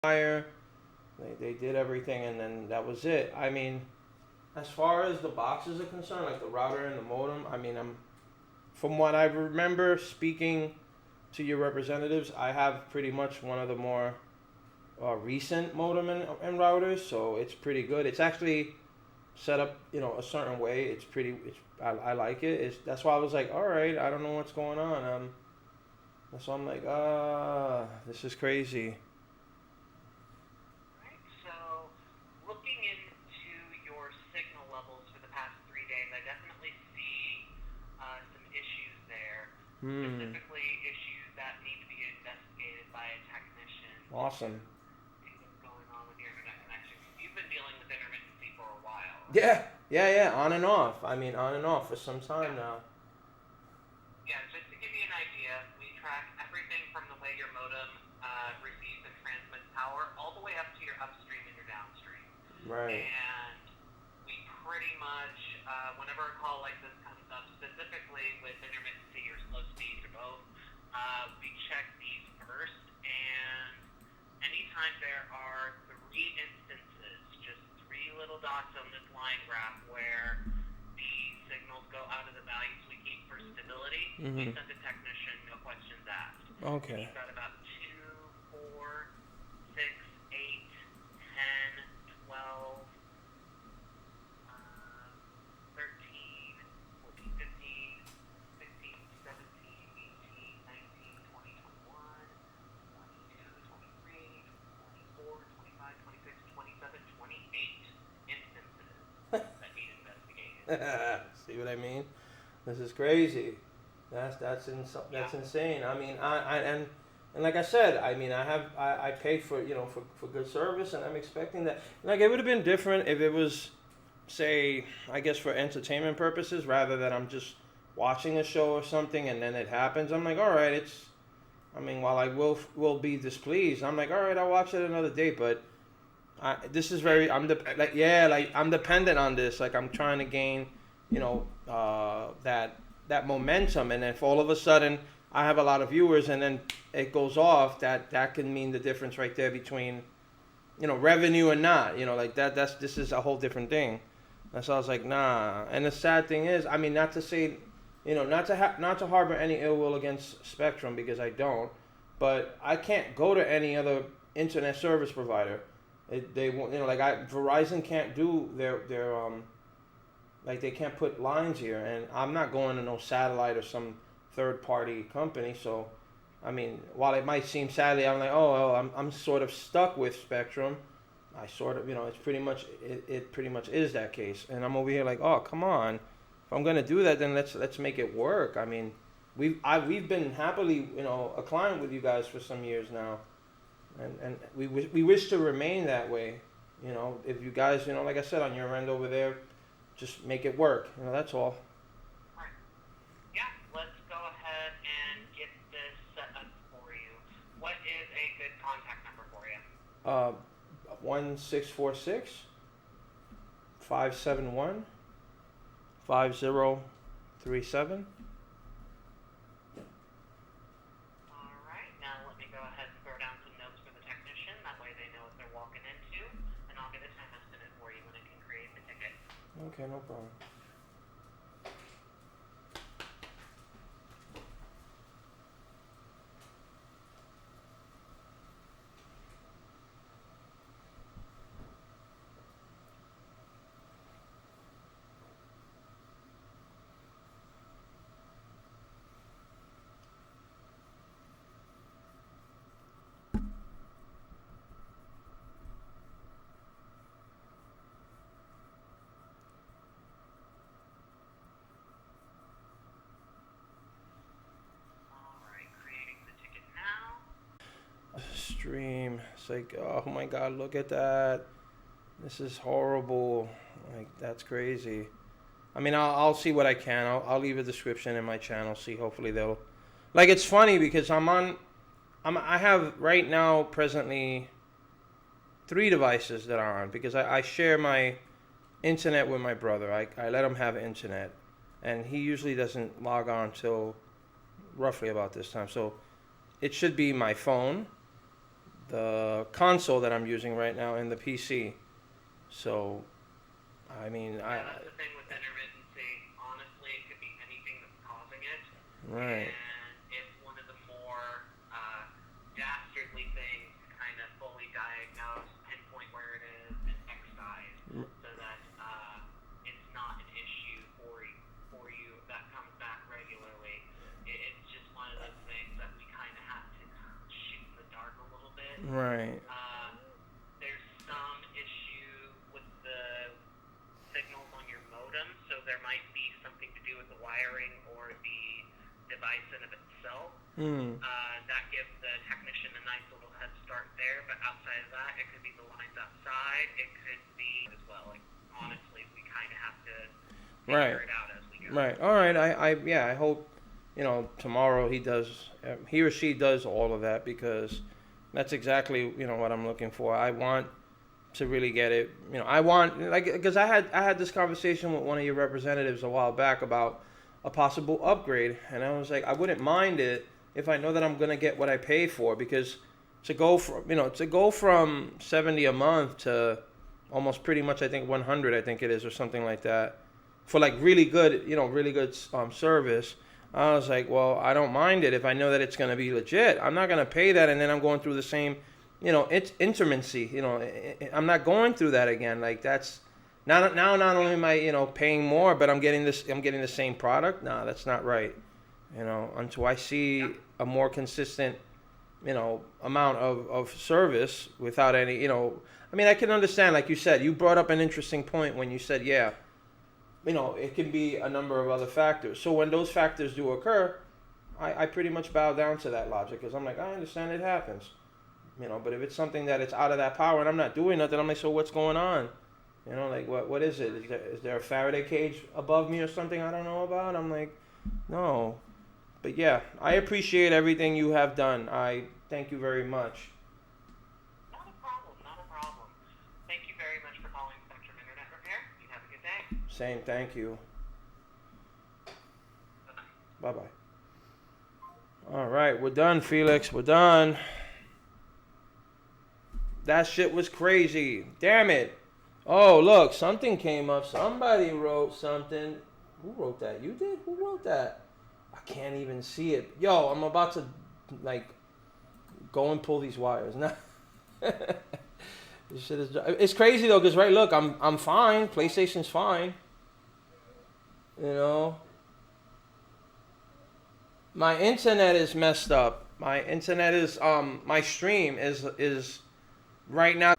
wire. They did everything, and then that was it. I mean, as far as the boxes are concerned, like the router and the modem, I mean, from what I remember speaking to your representatives, I have pretty much one of the more recent modem and routers, so it's pretty good. It's actually set up, a certain way. It's pretty. I like it. That's why I was like, all right, I don't know what's going on. So I'm like, this is crazy. Right. So, looking into your signal levels for the past 3 days, I definitely see some issues there. Hmm. Specifically, issues that need to be investigated by a technician to Awesome. see what's going on with your internet connection. 'Cause you've been dealing with intermittency for a while, right? Yeah. Yeah. Yeah. On and off. I mean, on and off for some time Yeah. now. Yeah, just to give you an idea, we track everything from the way your modem receives and transmits power all the way up to your upstream and your downstream. Right. And we pretty much, whenever a call like this comes up, specifically with intermittency or slow speeds or both, we check these first. And anytime there are three instances, just three little dots on this line graph where the signals go out of the values we keep for stability, we Mhm. send a technician, no questions asked. And Okay. he's got about 2, 4, 6, 8, 10, 12, 13, 14, 15, 16, 17, 18, 19, 20, 21, 22, 23, 24, 25, 26, 27, 28 instances that need investigated. See what I mean? This is crazy. That's Yeah. insane. I mean, and like I said, I mean, I paid for for good service, and I'm expecting that. Like it would have been different if it was, say, I guess for entertainment purposes, rather than I'm just watching a show or something, and then it happens. I'm like, all right, it's. I mean, while I will be displeased, I'm like, all right, I'll watch it another day. But this is Yeah, very. just expect Like, it to yeah, be like I'm dependent ongoing. on this. Like I'm trying to gain, that momentum, and if all of a sudden I have a lot of viewers, and then it goes off, that can mean the difference right there between revenue and not. Like That's this is a whole different thing. That's why I was like, nah. And the sad thing is, I mean, not to say, not to harbor any ill will against Spectrum because I don't, but I can't go to any other internet service provider. They won't, like Verizon can't do their like they can't put lines here, and I'm not going to no satellite or some third party company. So, I mean, while it might seem sadly, I'm like, oh, well, I'm sort of stuck with Spectrum. I sort of, it's pretty much it pretty much is that case, and I'm over here like, oh, come on. If I'm gonna do that, then let's make it work. I mean, we've been happily, a client with you guys for some years now, and we wish to remain that way. If you guys, like I said, on your end over there, just make it work. That's all. Right. Yeah, let's go ahead and get this set up for you. What is a good contact number for you? Uh, 1-646-571-5037. All right, now let me go ahead and throw down some notes for the technician. That way they know what they're walking into, and I'll get a time estimate for you when I can create the ticket. Okay, no problem. All right, creating the ticket now. Stream. It's like, oh my God, look at that. This is horrible. Like, that's crazy. I mean, I'll see what I can. I'll leave a description in my channel. See, hopefully they'll. Like, it's funny because I have right now presently three devices that are on because I share my internet with my brother. I let him have internet, and he usually doesn't log on till roughly about this time. So it should be my phone, the console that I'm using right now in the PC. So, I mean, Yeah, that's the thing with intermittency. Honestly, it could be anything that's causing it. right, And it's one of the more dastardly things to kind of fully diagnose, pinpoint where it is, and excise so that it's not an issue for you that comes back regularly. It's just one of those things that we kind of have to shoot in the dark a little bit. right, There's some issue with the signals on your modem, so there might be something to do with the wiring or the device in of itself. That gives the technician a nice little head start there, but outside of that, it could be the lines outside, it could be as well. Like, honestly, we kind of have to figure right, it out as we go. right. All right, yeah, I hope, tomorrow he or she does all of that, because that's exactly, what I'm looking for. I want to really get it, I want, like, because I had this conversation with one of your representatives a while back about a possible upgrade, and I was like, I wouldn't mind it if I know that I'm gonna get what I pay for, because to go from 70 a month to almost pretty much, I think 100, I think it is, or something like that, for like really good, service. I was like, well, I don't mind it if I know that it's gonna be legit. I'm not gonna pay that and then I'm going through the same, it's intermittency. I'm not going through that again. Like, that's now. Not only am I, paying more, but I'm getting the same product. Nah, that's not right. Until I see a more consistent, amount of service without any, I mean, I can understand, like you said, you brought up an interesting point when you said, yeah, it can be a number of other factors. So when those factors do occur, I pretty much bow down to that logic, because I'm like, I understand it happens. But if it's something that it's out of that power and I'm not doing nothing, I'm like, so what's going on? Like, what is it? Is there a Faraday cage above me or something I don't know about? I'm like, no. But yeah, I appreciate everything you have done. I thank you very much. Not a problem, not a problem. Thank you very much for calling Spectrum Internet Repair. You have a good day. Same, thank you. Bye-bye. Bye-bye. All right, we're done, Felix. We're done. That shit was crazy. Damn it. Oh, look, something came up. Somebody wrote something. Who wrote that? You did? Who wrote that? I can't even see it. Yo, I'm about to, like, go and pull these wires. Now, this shit is. It's crazy though, cause right, look, I'm fine. PlayStation's fine. My internet is messed up. My internet is my stream is right now.